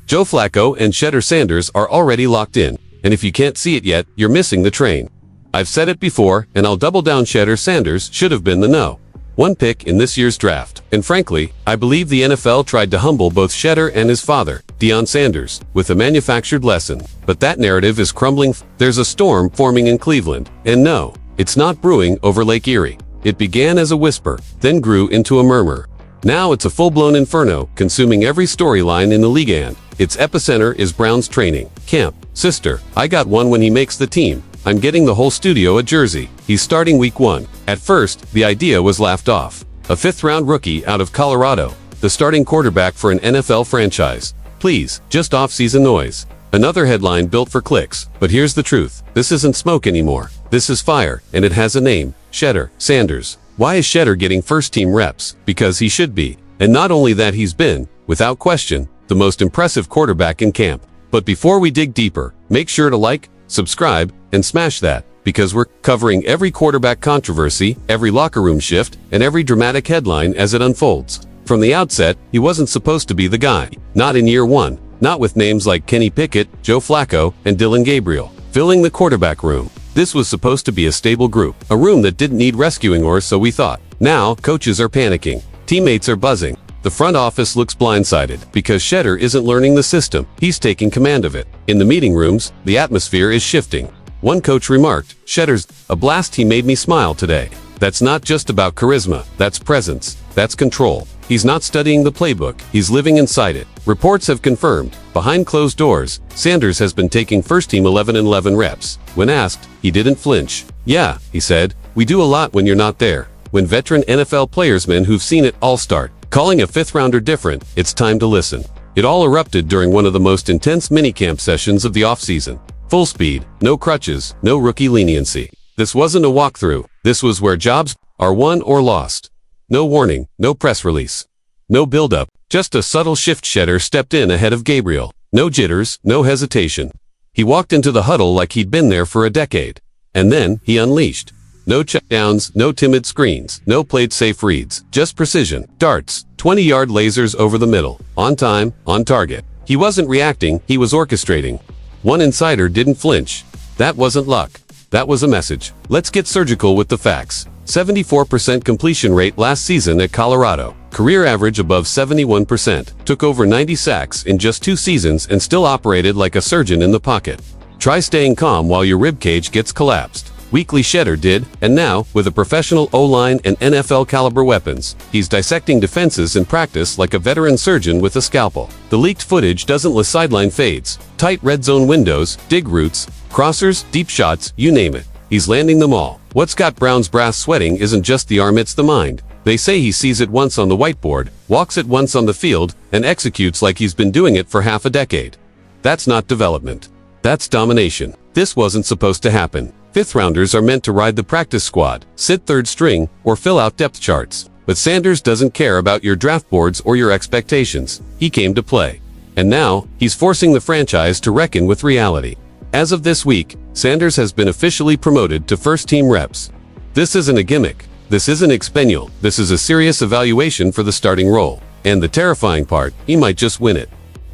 Joe Flacco and Shedeur Sanders are already locked in, and if you can't see it yet, you're missing the train. I've said it before, and I'll double down. Shedeur Sanders should have been the #1 pick in this year's draft. And frankly, I believe the NFL tried to humble both Shedeur and his father, Deion Sanders, with a manufactured lesson. But that narrative is crumbling. There's a storm forming in Cleveland, and no, it's not brewing over Lake Erie. It began as a whisper, then grew into a murmur. Now it's a full-blown inferno, consuming every storyline in the league, and its epicenter is Brown's training camp. Sister, I got one when he makes the team. I'm getting the whole studio a jersey. He's starting week 1. At first, the idea was laughed off. A 5th-round rookie out of Colorado, the starting quarterback for an NFL franchise. Please, just off-season noise. Another headline built for clicks. But here's the truth. This isn't smoke anymore. This is fire, and it has a name. Shedeur Sanders. Why is Shedeur getting first-team reps? Because he should be. And not only that, he's been, without question, the most impressive quarterback in camp. But before we dig deeper, make sure to like, subscribe, and smash that, because we're covering every quarterback controversy, every locker room shift, and every dramatic headline as it unfolds. From the outset, he wasn't supposed to be the guy. Not in year 1. Not with names like Kenny Pickett, Joe Flacco, and Dylan Gabriel filling the quarterback room. This was supposed to be a stable group, a room that didn't need rescuing, or so we thought. Now, coaches are panicking. Teammates are buzzing. The front office looks blindsided because Shedeur isn't learning the system. He's taking command of it. In the meeting rooms, the atmosphere is shifting. One coach remarked, "Shedeur's a blast. He made me smile today." That's not just about charisma. That's presence. That's control. He's not studying the playbook. He's living inside it. Reports have confirmed, behind closed doors, Sanders has been taking first-team 11 and 11 reps. When asked, he didn't flinch. "Yeah," he said, "we do a lot when you're not there." When veteran NFL players, men who've seen it all, start calling a 5th-rounder different, it's time to listen. It all erupted during one of the most intense minicamp sessions of the offseason. Full speed, no crutches, no rookie leniency. This wasn't a walkthrough. This was where jobs are won or lost. No warning, no press release, no build-up, just a subtle shift. Shedeur stepped in ahead of Gabriel. No jitters, no hesitation. He walked into the huddle like he'd been there for a decade. And then, he unleashed. No checkdowns, no timid screens, no played-safe reads, just precision. Darts, 20-yard lasers over the middle. On time, on target. He wasn't reacting, he was orchestrating. One insider didn't flinch. That wasn't luck. That was a message. Let's get surgical with the facts. 74% completion rate last season at Colorado. Career average above 71%. Took over 90 sacks in just 2 seasons and still operated like a surgeon in the pocket. Try staying calm while your ribcage gets collapsed. Weekly Shedeur did, and now, with a professional O-line and NFL-caliber weapons, he's dissecting defenses in practice like a veteran surgeon with a scalpel. The leaked footage doesn't list sideline fades, tight red zone windows, dig routes, crossers, deep shots, you name it. He's landing them all. What's got Brown's brass sweating isn't just the arm, it's the mind. They say he sees it once on the whiteboard, walks it once on the field, and executes like he's been doing it for half a decade. That's not development. That's domination. This wasn't supposed to happen. 5th-rounders are meant to ride the practice squad, sit 3rd string, or fill out depth charts. But Sanders doesn't care about your draft boards or your expectations. He came to play. And now, he's forcing the franchise to reckon with reality. As of this week, Sanders has been officially promoted to first-team reps. This isn't a gimmick. This isn't expenule. This is a serious evaluation for the starting role. And the terrifying part, he might just win it.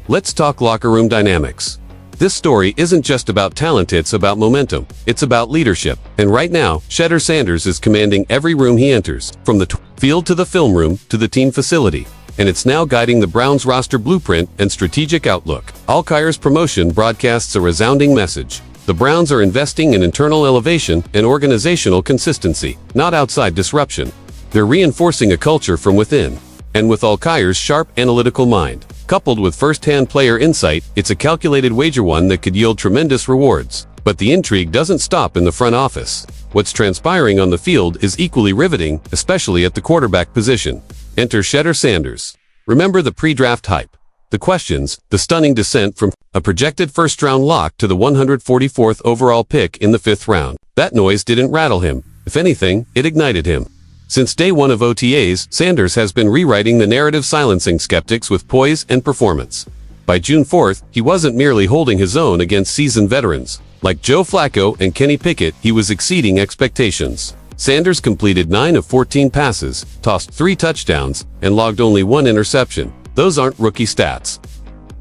Let's talk locker room dynamics. This story isn't just about talent, it's about momentum. It's about leadership. And right now, Shedeur Sanders is commanding every room he enters, from the field to the film room to the team facility. And it's now guiding the Browns' roster blueprint and strategic outlook. Alkire's promotion broadcasts a resounding message. The Browns are investing in internal elevation and organizational consistency, not outside disruption. They're reinforcing a culture from within. And with Alkire's sharp analytical mind, coupled with first-hand player insight, it's a calculated wager, one that could yield tremendous rewards. But the intrigue doesn't stop in the front office. What's transpiring on the field is equally riveting, especially at the quarterback position. Enter Shedeur Sanders. Remember the pre-draft hype, the questions, the stunning descent from a projected first-round lock to the 144th overall pick in the 5th round. That noise didn't rattle him. If anything, it ignited him. Since day 1 of OTAs, Sanders has been rewriting the narrative, silencing skeptics with poise and performance. By June 4th, he wasn't merely holding his own against seasoned veterans. Like Joe Flacco and Kenny Pickett, he was exceeding expectations. Sanders completed 9 of 14 passes, tossed 3 touchdowns, and logged only 1 interception. Those aren't rookie stats.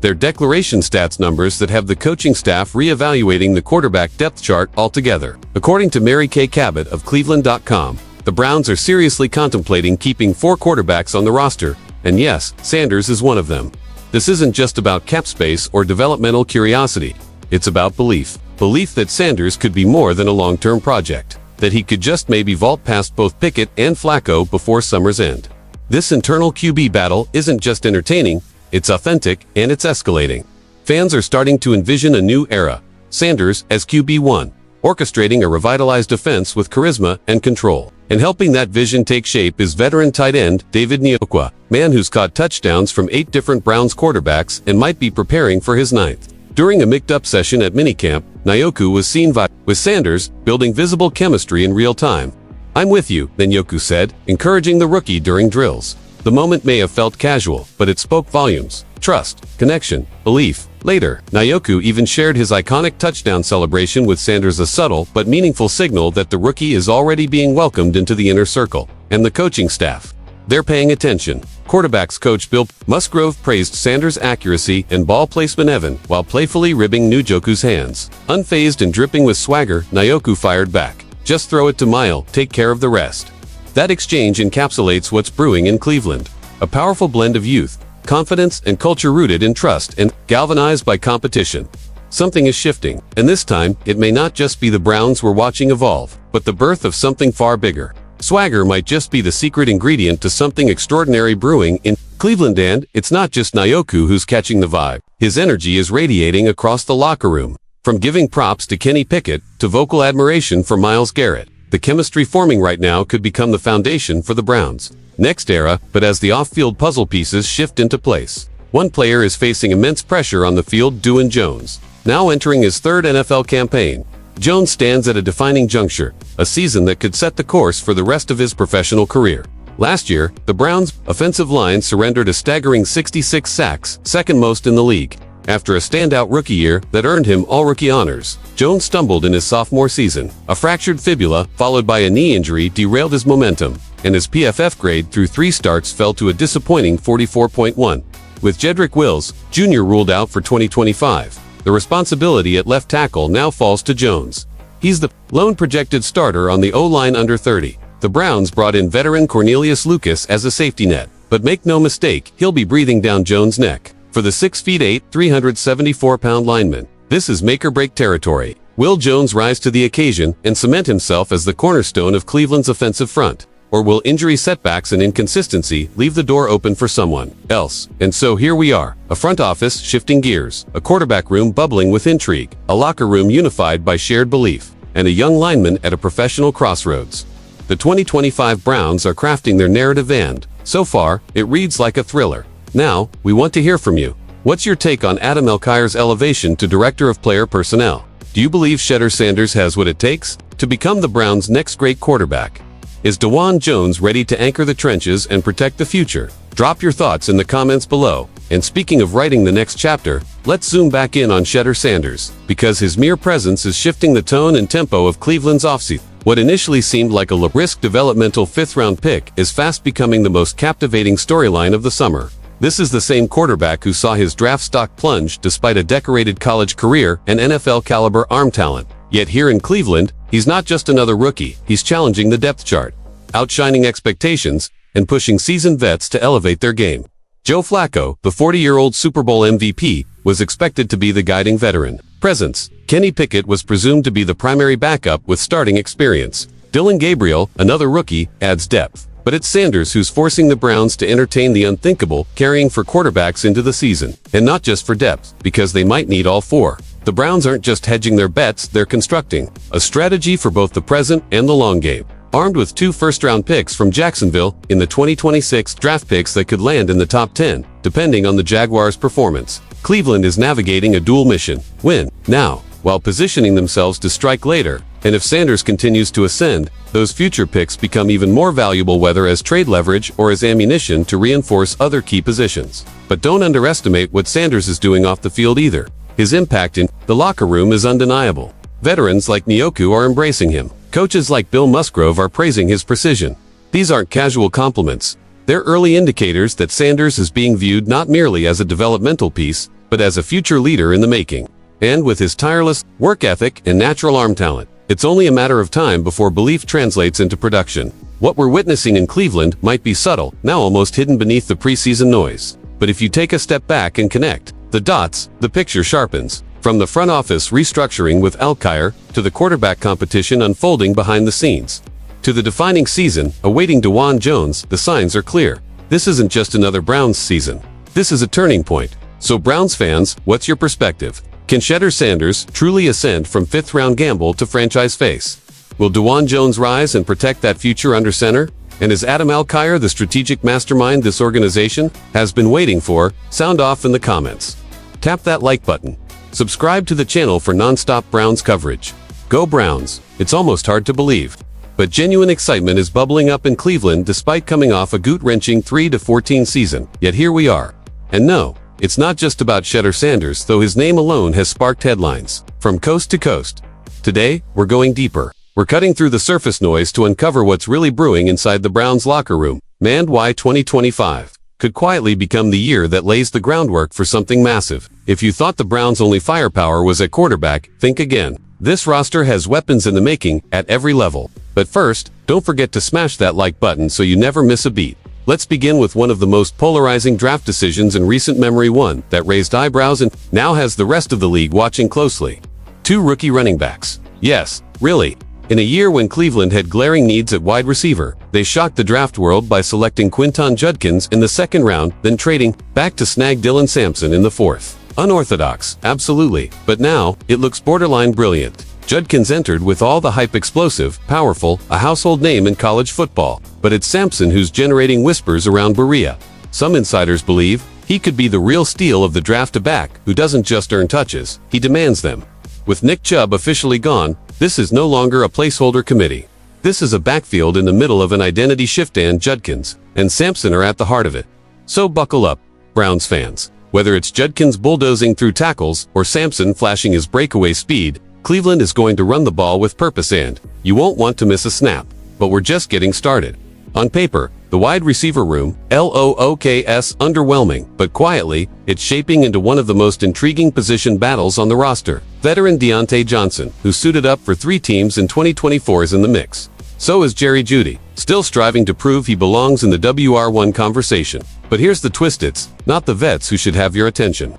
They're declaration stats numbers that have the coaching staff re-evaluating the quarterback depth chart altogether. According to Mary Kay Cabot of Cleveland.com, the Browns are seriously contemplating keeping 4 quarterbacks on the roster, and yes, Sanders is one of them. This isn't just about cap space or developmental curiosity. It's about belief. Belief that Sanders could be more than a long-term project. That he could just maybe vault past both Pickett and Flacco before summer's end. This internal QB battle isn't just entertaining, it's authentic, and it's escalating. Fans are starting to envision a new era. Sanders as QB1, orchestrating a revitalized offense with charisma and control. And helping that vision take shape is veteran tight end David Njoku, man who's caught touchdowns from 8 different Browns quarterbacks and might be preparing for his 9th. During a mic'd-up session at minicamp, Njoku was seen with Sanders, building visible chemistry in real time. "I'm with you," Njoku said, encouraging the rookie during drills. The moment may have felt casual, but it spoke volumes. Trust, connection, belief. Later, Njoku even shared his iconic touchdown celebration with Sanders, a subtle but meaningful signal that the rookie is already being welcomed into the inner circle. And the coaching staff, they're paying attention. Quarterbacks coach Bill Musgrove praised Sanders' accuracy and ball placement while playfully ribbing Njoku's hands. Unfazed and dripping with swagger, Njoku fired back. "Just throw it to Mile, take care of the rest." That exchange encapsulates what's brewing in Cleveland. A powerful blend of youth, confidence, and culture rooted in trust and galvanized by competition. Something is shifting, and this time, it may not just be the Browns we're watching evolve, but the birth of something far bigger. Swagger might just be the secret ingredient to something extraordinary brewing in Cleveland, and it's not just Njoku who's catching the vibe. His energy is radiating across the locker room. From giving props to Kenny Pickett to vocal admiration for Myles Garrett, the chemistry forming right now could become the foundation for the Browns' next era. But as the off-field puzzle pieces shift into place, one player is facing immense pressure on the field: Dwayne Jones. Now entering his 3rd NFL campaign, Jones stands at a defining juncture, a season that could set the course for the rest of his professional career. Last year, the Browns' offensive line surrendered a staggering 66 sacks, second most in the league. After a standout rookie year that earned him all-rookie honors, Jones stumbled in his sophomore season. A fractured fibula, followed by a knee injury, derailed his momentum, and his PFF grade through 3 starts fell to a disappointing 44.1. With Jedrick Wills, Jr. ruled out for 2025, the responsibility at left tackle now falls to Jones. He's the lone projected starter on the O-line under 30. The Browns brought in veteran Cornelius Lucas as a safety net, but make no mistake, he'll be breathing down Jones' neck. For the 6'8", 374-pound lineman, this is make-or-break territory. Will Jones rise to the occasion and cement himself as the cornerstone of Cleveland's offensive front? Or will injury setbacks and inconsistency leave the door open for someone else? And so here we are, a front office shifting gears, a quarterback room bubbling with intrigue, a locker room unified by shared belief, and a young lineman at a professional crossroads. The 2025 Browns are crafting their narrative, and, so far, it reads like a thriller. Now, we want to hear from you. What's your take on Adam Elkire's elevation to Director of Player Personnel? Do you believe Shedeur Sanders has what it takes to become the Browns' next great quarterback? Is Dwayne Jones ready to anchor the trenches and protect the future? Drop your thoughts in the comments below. And speaking of writing the next chapter, let's zoom back in on Shedeur Sanders, because his mere presence is shifting the tone and tempo of Cleveland's offseason. What initially seemed like a low-risk developmental 5th-round pick is fast becoming the most captivating storyline of the summer. This is the same quarterback who saw his draft stock plunge despite a decorated college career and NFL-caliber arm talent. Yet here in Cleveland, he's not just another rookie, he's challenging the depth chart, outshining expectations, and pushing seasoned vets to elevate their game. Joe Flacco, the 40-year-old Super Bowl MVP, was expected to be the guiding veteran presence. Kenny Pickett was presumed to be the primary backup with starting experience. Gabriel, another rookie, adds depth. But it's Sanders who's forcing the Browns to entertain the unthinkable, carrying 4 quarterbacks into the season. And not just for depth, because they might need all 4. The Browns aren't just hedging their bets, they're constructing a strategy for both the present and the long game. Armed with 2 first-round picks from Jacksonville in the 2026 draft picks that could land in the top 10, depending on the Jaguars' performance, Cleveland is navigating a dual mission: win now, while positioning themselves to strike later. And if Sanders continues to ascend, those future picks become even more valuable, whether as trade leverage or as ammunition to reinforce other key positions. But don't underestimate what Sanders is doing off the field either. His impact in the locker room is undeniable. Veterans like Njoku are embracing him. Coaches like Bill Musgrove are praising his precision. These aren't casual compliments. They're early indicators that Sanders is being viewed not merely as a developmental piece, but but as a future leader in the making. And with his tireless work ethic and natural arm talent, it's only a matter of time before belief translates into production. What we're witnessing in Cleveland might be subtle, now almost hidden beneath the preseason noise. But if you take a step back and connect the dots, the picture sharpens. From the front office restructuring with Alkire, to the quarterback competition unfolding behind the scenes, to the defining season awaiting DeJuan Jones, the signs are clear. This isn't just another Browns season. This is a turning point. So Browns fans, what's your perspective? Can Shedeur Sanders truly ascend from fifth-round gamble to franchise face? Will DeJuan Jones rise and protect that future under center? And is Adam Alkire the strategic mastermind this organization has been waiting for? Sound off in the comments. Tap that like button. Subscribe to the channel for non-stop Browns coverage. Go Browns! It's almost hard to believe. But genuine excitement is bubbling up in Cleveland despite coming off a gut-wrenching 3-14 season. Yet here we are. And no, it's not just about Shedeur Sanders, though his name alone has sparked headlines from coast to coast. Today, we're going deeper. We're cutting through the surface noise to uncover what's really brewing inside the Browns locker room. And why 2025 could quietly become the year that lays the groundwork for something massive. If you thought the Browns' only firepower was at quarterback, think again. This roster has weapons in the making at every level. But first, don't forget to smash that like button so you never miss a beat. Let's begin with one of the most polarizing draft decisions in recent memory, one that raised eyebrows and now has the rest of the league watching closely. 2 rookie running backs. Yes, really. In a year when Cleveland had glaring needs at wide receiver, they shocked the draft world by selecting Quinton Judkins in the 2nd round, then trading back to snag Dylan Sampson in the 4th. Unorthodox, absolutely, but now, it looks borderline brilliant. Judkins entered with all the hype, explosive, powerful, a household name in college football. But it's Sampson who's generating whispers around Berea. Some insiders believe he could be the real steal of the draft, a back who doesn't just earn touches, he demands them. With Nick Chubb officially gone, this is no longer a placeholder committee. This is a backfield in the middle of an identity shift, and Judkins and Sampson are at the heart of it. So buckle up, Browns fans. Whether it's Judkins bulldozing through tackles or Sampson flashing his breakaway speed, Cleveland is going to run the ball with purpose, and you won't want to miss a snap. But we're just getting started. On paper, the wide receiver room, looks underwhelming, but quietly, it's shaping into one of the most intriguing position battles on the roster. Veteran Deontay Johnson, who suited up for 3 teams in 2024, is in the mix. So is Jerry Jeudy, still striving to prove he belongs in the WR1 conversation. But here's the twist, it's not the vets who should have your attention.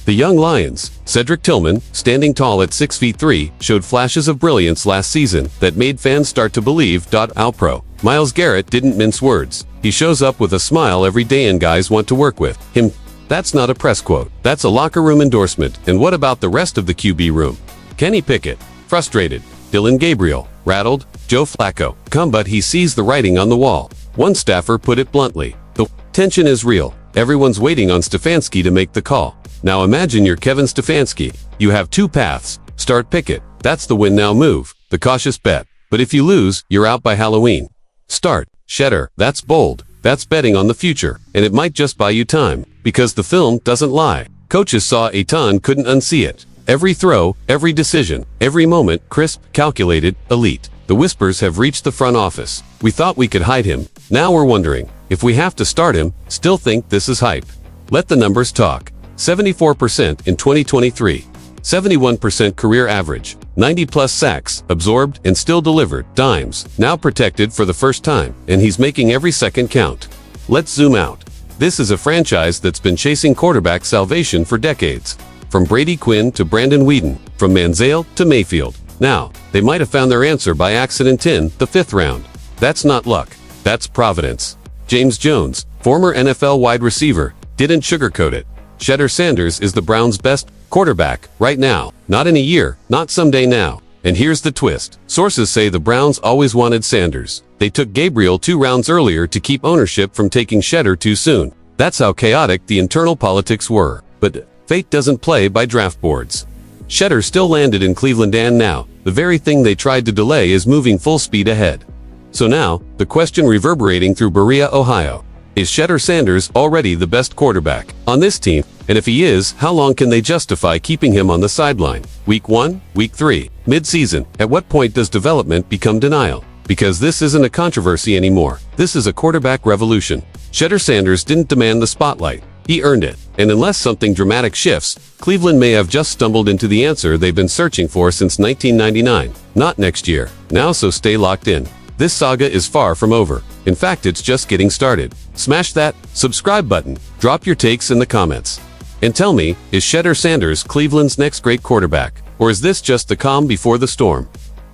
The young Lions. Cedric Tillman, standing tall at 6'3", showed flashes of brilliance last season that made fans start to believe. All-Pro Myles Garrett didn't mince words. He shows up with a smile every day and guys want to work with him. That's not a press quote. That's a locker room endorsement. And what about the rest of the QB room? Kenny Pickett, frustrated. Dylan Gabriel, rattled. Joe Flacco, but he sees the writing on the wall. One staffer put it bluntly. The tension is real. Everyone's waiting on Stefanski to make the call. Now imagine you're Kevin Stefanski. You have 2 paths. Start Pickett. That's the win now move, the cautious bet. But if you lose, you're out by Halloween. Start Shedeur. That's bold. That's betting on the future. And it might just buy you time. Because the film doesn't lie. Coaches saw a ton, couldn't unsee it. Every throw, every decision, every moment, crisp, calculated, elite. The whispers have reached the front office. We thought we could hide him. Now we're wondering, if we have to start him, still think this is hype. Let the numbers talk. 74% in 2023. 71% career average. 90-plus sacks, absorbed and still delivered. Dimes, now protected for the first time, and he's making every second count. Let's zoom out. This is a franchise that's been chasing quarterback salvation for decades. From Brady Quinn to Brandon Weeden, from Manziel to Mayfield. Now, they might have found their answer by accident in the 5th round. That's not luck. That's providence. James Jones, former NFL wide receiver, didn't sugarcoat it. Shedeur Sanders is the Browns' best quarterback right now, not in a year, not someday now. And here's the twist. Sources say the Browns always wanted Sanders. They took Gabriel 2 rounds earlier to keep ownership from taking Shedeur too soon. That's how chaotic the internal politics were. But fate doesn't play by draft boards. Shedeur still landed in Cleveland, and now, the very thing they tried to delay is moving full speed ahead. So now, the question reverberating through Berea, Ohio. Is Shedeur Sanders already the best quarterback on this team? And if he is, how long can they justify keeping him on the sideline? Week 1, Week 3, mid-season. At what point does development become denial? Because this isn't a controversy anymore. This is a quarterback revolution. Shedeur Sanders didn't demand the spotlight. He earned it. And unless something dramatic shifts, Cleveland may have just stumbled into the answer they've been searching for since 1999. Not next year. Now, so stay locked in. This saga is far from over. In fact, it's just getting started. Smash that subscribe button. Drop your takes in the comments. And tell me, is Shedeur Sanders Cleveland's next great quarterback? Or is this just the calm before the storm?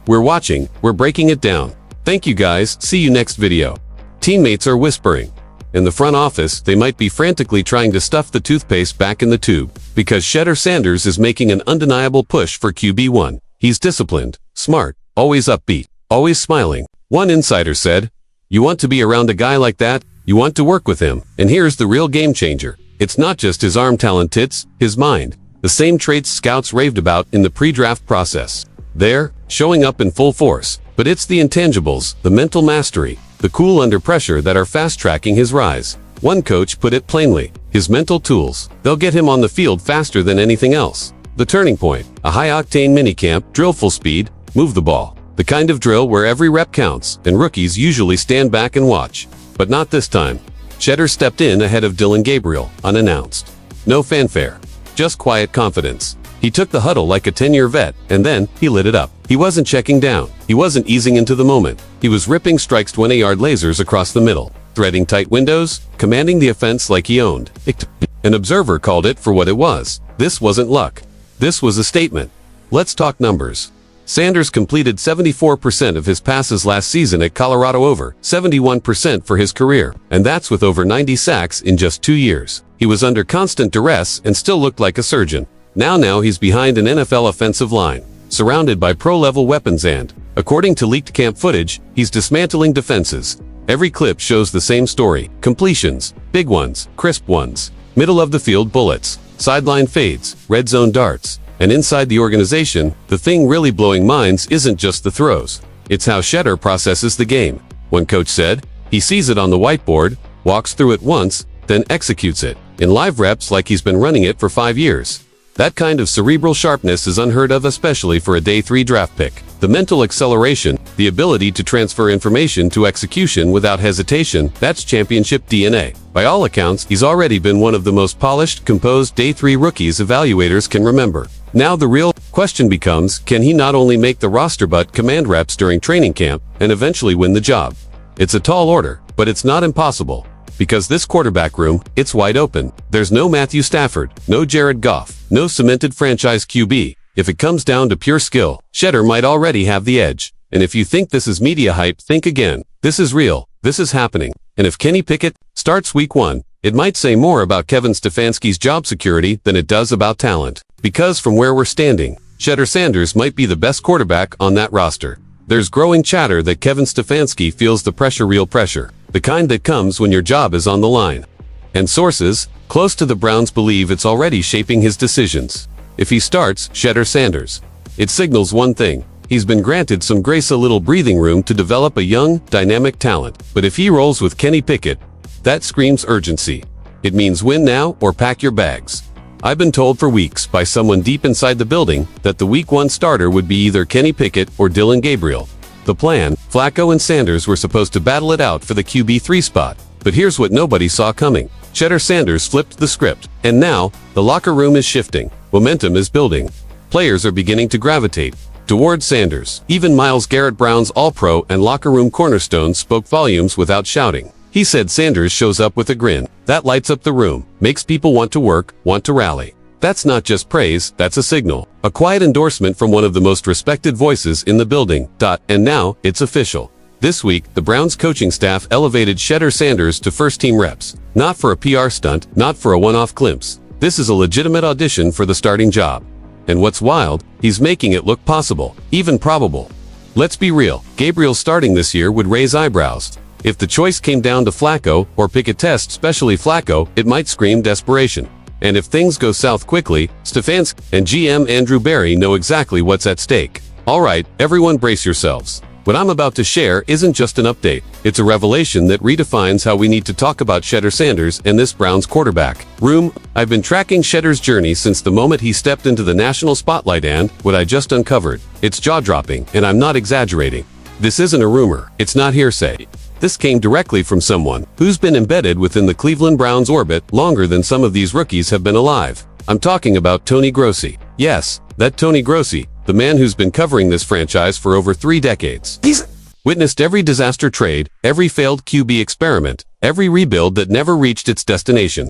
We're watching, we're breaking it down. Thank you guys, see you next video. Teammates are whispering. In the front office, they might be frantically trying to stuff the toothpaste back in the tube, because Shedeur Sanders is making an undeniable push for QB1. He's disciplined, smart, always upbeat, always smiling. One insider said, "You want to be around a guy like that? You want to work with him." And here's the real game changer. It's not just his arm talent, it's his mind. The same traits scouts raved about in the pre-draft process. They're showing up in full force. But it's the intangibles, the mental mastery, the cool under pressure that are fast-tracking his rise. One coach put it plainly, his mental tools. They'll get him on the field faster than anything else. The turning point, a high-octane minicamp, drill full speed, move the ball. The kind of drill where every rep counts, and rookies usually stand back and watch. But not this time. Shedeur stepped in ahead of Gabriel, unannounced. No fanfare. Just quiet confidence. He took the huddle like a 10-year vet, and then he lit it up. He wasn't checking down. He wasn't easing into the moment. He was ripping strikes 20-yard lasers across the middle, threading tight windows, commanding the offense like he owned it. An observer called it for what it was. This wasn't luck. This was a statement. Let's talk numbers. Sanders completed 74% of his passes last season at Colorado, over 71% for his career, and that's with over 90 sacks in just 2 years. He was under constant duress and still looked like a surgeon. Now he's behind an NFL offensive line, surrounded by pro-level weapons and, according to leaked camp footage, he's dismantling defenses. Every clip shows the same story. Completions, big ones, crisp ones, middle-of-the-field bullets, sideline fades, red zone darts. And inside the organization, the thing really blowing minds isn't just the throws. It's how Shedeur processes the game. One coach said, he sees it on the whiteboard, walks through it once, then executes it, in live reps like he's been running it for 5 years. That kind of cerebral sharpness is unheard of, especially for a day 3 draft pick. The mental acceleration, the ability to transfer information to execution without hesitation, that's championship DNA. By all accounts, he's already been one of the most polished, composed day 3 rookies evaluators can remember. Now the real question becomes, can he not only make the roster but command reps during training camp and eventually win the job? It's a tall order, but it's not impossible. Because this quarterback room, it's wide open. There's no Matthew Stafford, no Jared Goff, no cemented franchise QB. If it comes down to pure skill, Shedeur might already have the edge. And if you think this is media hype, think again. This is real. This is happening. And if Kenny Pickett starts week 1, it might say more about Kevin Stefanski's job security than it does about talent. Because from where we're standing, Shedeur Sanders might be the best quarterback on that roster. There's growing chatter that Kevin Stefanski feels the pressure, real pressure, the kind that comes when your job is on the line. And sources close to the Browns believe it's already shaping his decisions. If he starts Shedeur Sanders, it signals one thing. He's been granted some grace, a little breathing room to develop a young, dynamic talent. But if he rolls with Kenny Pickett, that screams urgency. It means win now or pack your bags. I've been told for weeks by someone deep inside the building that the week 1 starter would be either Kenny Pickett or Gabriel. The plan, Flacco and Sanders were supposed to battle it out for the QB3 spot. But here's what nobody saw coming. Shedeur Sanders flipped the script. And now, the locker room is shifting. Momentum is building. Players are beginning to gravitate toward Sanders. Even Myles Garrett Brown's All-Pro and locker room cornerstone spoke volumes without shouting. He said Sanders shows up with a grin. That lights up the room, makes people want to work, want to rally. That's not just praise, that's a signal. A quiet endorsement from one of the most respected voices in the building. And now, it's official. This week, the Browns coaching staff elevated Shedeur Sanders to first-team reps. Not for a PR stunt, not for a one-off glimpse. This is a legitimate audition for the starting job. And what's wild, he's making it look possible, even probable. Let's be real, Gabriel starting this year would raise eyebrows. If the choice came down to Flacco or Pickett, especially Flacco, it might scream desperation. And if things go south quickly, Stefanski and GM Andrew Berry know exactly what's at stake. Alright, everyone brace yourselves. What I'm about to share isn't just an update. It's a revelation that redefines how we need to talk about Shedeur Sanders and this Browns quarterback room. I've been tracking Shedeur's journey since the moment he stepped into the national spotlight, and what I just uncovered, it's jaw-dropping, and I'm not exaggerating. This isn't a rumor. It's not hearsay. This came directly from someone who's been embedded within the Cleveland Browns orbit longer than some of these rookies have been alive. I'm talking about Tony Grossi. Yes, that Tony Grossi, the man who's been covering this franchise for over 3 decades. He's witnessed every disaster trade, every failed QB experiment, every rebuild that never reached its destination.